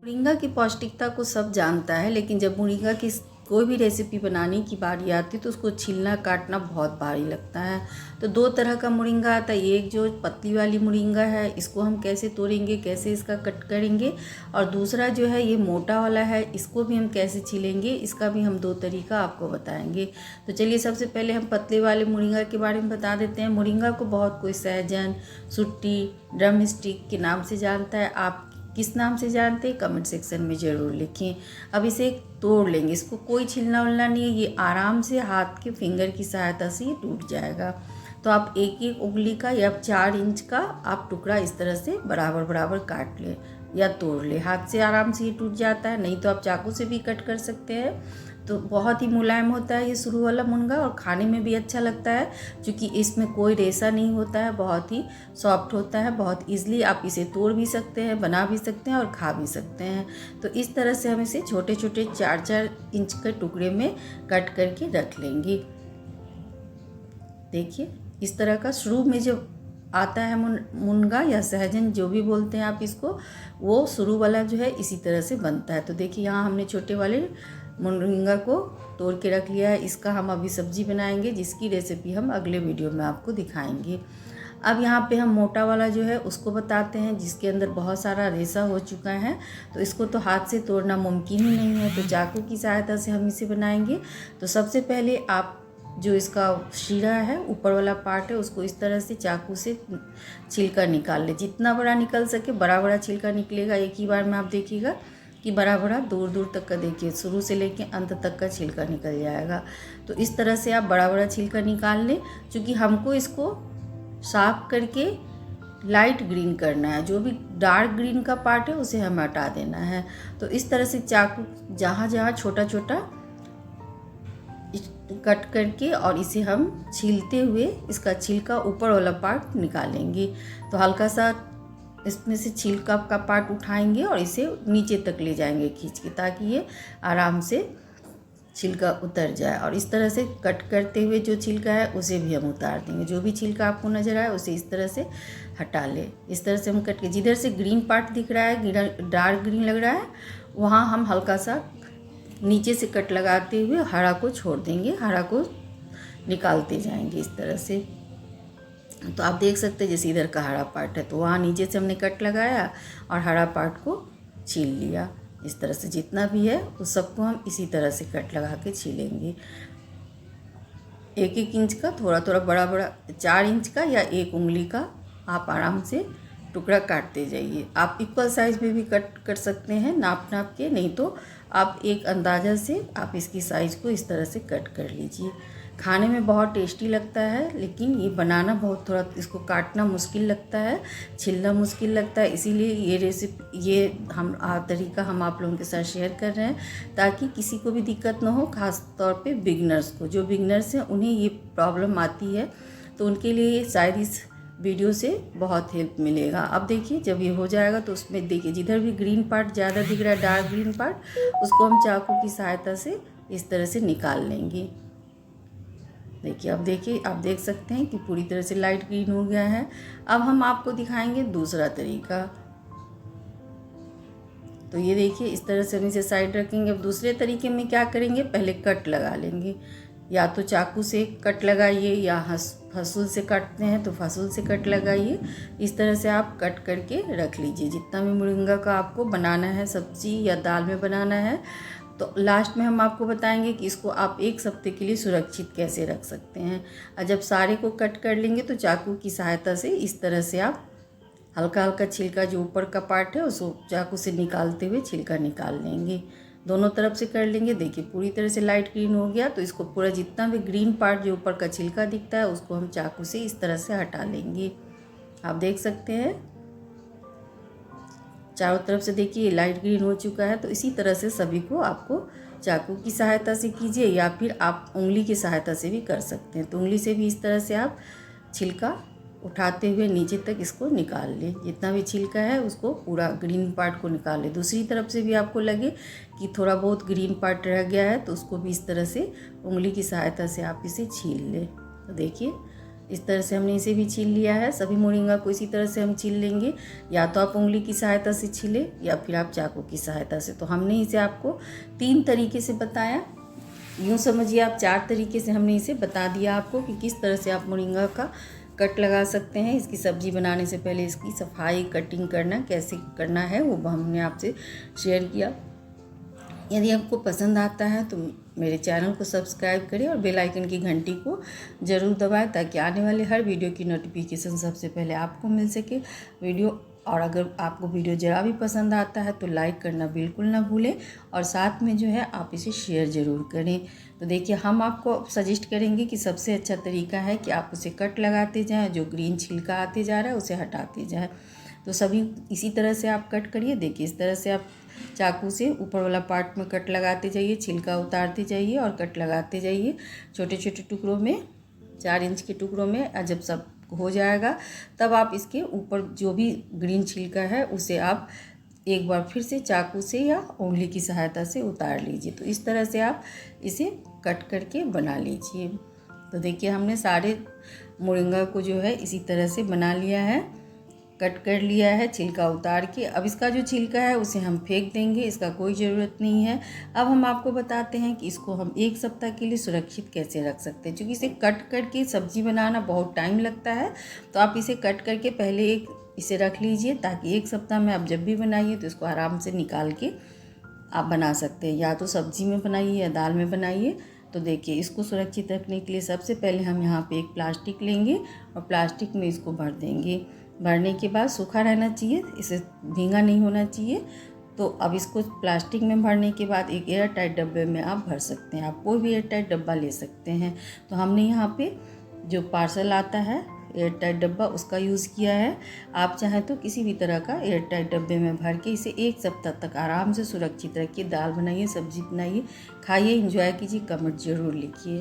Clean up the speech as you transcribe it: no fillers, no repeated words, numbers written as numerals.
Moringa की पौष्टिकता को सब जानता है, लेकिन जब मोरिंगा की कोई भी रेसिपी बनाने की बारी आती है तो उसको छीलना काटना बहुत भारी लगता है। तो दो तरह का मोरिंगा आता है, एक जो पतली वाली मोरिंगा है, इसको हम कैसे तोड़ेंगे, कैसे इसका कट करेंगे, और दूसरा जो है ये मोटा वाला है, इसको भी हम कैसे छीलेंगे, इसका भी हम दो तरीका आपको बताएंगे। तो चलिए सबसे पहले हम पतले वाले मोरिंगा के बारे में बता देते हैं। मोरिंगा को बहुत कोई सहजन, सुट्टी, ड्रम स्टिक के नाम से जानता है। आप किस नाम से जानते हैं कमेंट सेक्शन में ज़रूर लिखें। अब इसे तोड़ लेंगे, इसको कोई छिलना उलना नहीं है, ये आराम से हाथ के फिंगर की सहायता से ये टूट जाएगा। तो आप एक एक उंगली का या 4 इंच का आप टुकड़ा इस तरह से बराबर बराबर काट लें या तोड़ लें। हाथ से आराम से ये टूट जाता है, नहीं तो आप चाकू से भी कट कर सकते हैं। तो बहुत ही मुलायम होता है ये शुरू वाला मुनगा, और खाने में भी अच्छा लगता है क्योंकि इसमें कोई रेशा नहीं होता है, बहुत ही सॉफ्ट होता है। बहुत ईजिली आप इसे तोड़ भी सकते हैं, बना भी सकते हैं और खा भी सकते हैं। तो इस तरह से हम इसे छोटे छोटे 4-4 इंच के टुकड़े में कट करके रख लेंगे। देखिए इस तरह का शुरू में जो आता है मुनगा या सहजन जो भी बोलते हैं आप इसको, वो शुरू वाला जो है इसी तरह से बनता है। तो देखिए यहाँ हमने छोटे वाले मोरिंगा को तोड़ के रख लिया है। इसका हम अभी सब्जी बनाएंगे, जिसकी रेसिपी हम अगले वीडियो में आपको दिखाएंगे। अब यहाँ पे हम मोटा वाला जो है उसको बताते हैं, जिसके अंदर बहुत सारा रेशा हो चुका है। तो इसको तो हाथ से तोड़ना मुमकिन ही नहीं है, तो चाकू की सहायता से हम इसे बनाएंगे। तो सबसे पहले आप जो इसका शीरा है, ऊपर वाला पार्ट है, उसको इस तरह से चाकू से छिलका निकाल ले। जितना बड़ा निकल सके बड़ा बड़ा छिलका निकलेगा एक ही बार में। आप देखिएगा कि बड़ा बड़ा दूर दूर तक का, देखिए शुरू से लेके अंत तक का छिलका निकल जाएगा। तो इस तरह से आप बड़ा बड़ा छिलका निकाल लें, क्योंकि हमको इसको साफ करके लाइट ग्रीन करना है। जो भी डार्क ग्रीन का पार्ट है उसे हमें हटा देना है। तो इस तरह से चाकू जहाँ जहाँ छोटा छोटा कट करके और इसे हम छीलते हुए इसका छिलका ऊपर वाला पार्ट निकालेंगे। तो हल्का सा इसमें से छिलका का पार्ट उठाएंगे और इसे नीचे तक ले जाएंगे खींच के, ताकि ये आराम से छिलका उतर जाए। और इस तरह से कट करते हुए जो छिलका है उसे भी हम उतार देंगे। जो भी छिलका आपको नज़र आए उसे इस तरह से हटा ले। इस तरह से हम कट के, जिधर से ग्रीन पार्ट दिख रहा है, डार्क ग्रीन लग रहा है, वहाँ हम हल्का सा नीचे से कट लगाते हुए हरा को छोड़ देंगे, हरा को निकालते जाएंगे इस तरह से। तो आप देख सकते हैं जैसे इधर का हरा पार्ट है तो वहाँ नीचे से हमने कट लगाया और हरा पार्ट को छील लिया। इस तरह से जितना भी है उस सबको हम इसी तरह से कट लगा के छीलेंगे। 1-1 इंच का, थोड़ा थोड़ा बड़ा बड़ा, 4 इंच का या 1 उंगली का आप आराम से टुकड़ा काटते जाइए। आप इक्वल साइज़ में भी कट कर सकते हैं नाप नाप के, नहीं तो आप एक अंदाज़ा से आप इसकी साइज़ को इस तरह से कट कर लीजिए। खाने में बहुत टेस्टी लगता है, लेकिन ये बनाना बहुत, थोड़ा इसको काटना मुश्किल लगता है, छिलना मुश्किल लगता है। इसीलिए ये रेसिपी, ये हम तरीका हम आप लोगों के साथ शेयर कर रहे हैं, ताकि किसी को भी दिक्कत ना हो, ख़ास तौर पे बिगनर्स को। जो बिगनर्स हैं उन्हें ये प्रॉब्लम आती है, तो उनके लिए शायद इस वीडियो से बहुत हेल्प मिलेगा। अब देखिए जब ये हो जाएगा तो उसमें देखिए जिधर भी ग्रीन पार्ट ज़्यादा दिख रहा है, डार्क ग्रीन पार्ट, उसको हम चाकू की सहायता से इस तरह से निकाल लेंगे। देखिए अब देखिए, आप देख सकते हैं कि पूरी तरह से लाइट ग्रीन हो गया है। अब हम आपको दिखाएंगे दूसरा तरीका। तो ये देखिए इस तरह से हम इसे साइड रखेंगे। अब दूसरे तरीके में क्या करेंगे, पहले कट लगा लेंगे। या तो चाकू से कट लगाइए या फसूल से काटते हैं तो फसूल से कट लगाइए। इस तरह से आप कट करके रख लीजिए। जितना भी मोरिंगा का आपको बनाना है, सब्जी या दाल में बनाना है, तो लास्ट में हम आपको बताएंगे कि इसको आप 1 हफ्ते के लिए सुरक्षित कैसे रख सकते हैं। और जब सारे को कट कर लेंगे तो चाकू की सहायता से इस तरह से आप हल्का हल्का छिलका जो ऊपर का पार्ट है उसको चाकू से निकालते हुए छिलका निकाल लेंगे। दोनों तरफ से कर लेंगे। देखिए पूरी तरह से लाइट ग्रीन हो गया। तो इसको पूरा जितना भी ग्रीन पार्ट जो ऊपर का छिलका दिखता है उसको हम चाकू से इस तरह से हटा लेंगे। आप देख सकते हैं चारों तरफ से, देखिए लाइट ग्रीन हो चुका है। तो इसी तरह से सभी को आपको चाकू की सहायता से कीजिए, या फिर आप उंगली की सहायता से भी कर सकते हैं। तो उंगली से भी इस तरह से आप छिलका उठाते हुए नीचे तक इसको निकाल लें। जितना भी छिलका है उसको पूरा ग्रीन पार्ट को निकाल लें। दूसरी तरफ से भी आपको लगे कि थोड़ा बहुत ग्रीन पार्ट रह गया है तो उसको भी इस तरह से उंगली की सहायता से आप इसे छील लें। तो देखिए इस तरह से हमने इसे भी छील लिया है। सभी मोरिंगा को इसी तरह से हम छील लेंगे, या तो आप उंगली की सहायता से छीलें या फिर आप चाकू की सहायता से। तो हमने इसे आपको 3 तरीके से बताया, यूँ समझिए आप 4 तरीके से हमने इसे बता दिया आपको कि किस तरह से आप मोरिंगा का कट लगा सकते हैं। इसकी सब्ज़ी बनाने से पहले इसकी सफाई, कटिंग करना कैसे करना है वो हमने आपसे शेयर किया। यदि आपको पसंद आता है तो मेरे चैनल को सब्सक्राइब करें और बेल आइकन की घंटी को ज़रूर दबाएं, ताकि आने वाले हर वीडियो की नोटिफिकेशन सबसे पहले आपको मिल सके वीडियो। और अगर आपको वीडियो ज़रा भी पसंद आता है तो लाइक करना बिल्कुल ना भूलें, और साथ में जो है आप इसे शेयर ज़रूर करें। तो देखिए, हम आपको सजेस्ट करेंगे कि सबसे अच्छा तरीका है कि आप उसे कट लगाते जाएँ, जो ग्रीन छिलका आते जा रहा है उसे हटाते जाएँ। तो सभी इसी तरह से आप कट करिए। देखिए, इस तरह से आप चाकू से ऊपर वाला पार्ट में कट लगाते जाइए, छिलका उतारते जाइए और कट लगाते जाइए छोटे छोटे टुकड़ों में, 4 इंच के टुकड़ों में। जब सब हो जाएगा तब आप इसके ऊपर जो भी ग्रीन छिलका है उसे आप एक बार फिर से चाकू से या उंगली की सहायता से उतार लीजिए। तो इस तरह से आप इसे कट करके बना लीजिए। तो देखिए, हमने सारे मोरिंगा को जो है इसी तरह से बना लिया है, कट कर लिया है छिलका उतार के। अब इसका जो छिलका है उसे हम फेंक देंगे, इसका कोई ज़रूरत नहीं है। अब हम आपको बताते हैं कि इसको हम 1 सप्ताह के लिए सुरक्षित कैसे रख सकते हैं, क्योंकि इसे कट करके सब्ज़ी बनाना बहुत टाइम लगता है। तो आप इसे कट करके पहले इसे रख लीजिए, ताकि 1 सप्ताह में आप जब भी बनाइए तो इसको आराम से निकाल के आप बना सकते हैं। या तो सब्ज़ी में बनाइए या दाल में बनाइए। तो देखिए, इसको सुरक्षित रखने के लिए सबसे पहले हम यहाँ पे एक प्लास्टिक लेंगे और प्लास्टिक में इसको भर देंगे। भरने के बाद सूखा रहना चाहिए, इसे भींगा नहीं होना चाहिए। तो अब इसको प्लास्टिक में भरने के बाद एक एयर टाइट डब्बे में आप भर सकते हैं। आप कोई भी एयर टाइट डब्बा ले सकते हैं। तो हमने यहाँ पे जो पार्सल आता है एयर टाइट डब्बा उसका यूज़ किया है। आप चाहें तो किसी भी तरह का एयर टाइट डब्बे में भर के इसे 1 सप्ताह तक आराम से सुरक्षित रखिए। दाल बनाइए, सब्जी बनाइए, खाइए, एंजॉय कीजिए, कमेंट ज़रूर लिखिए।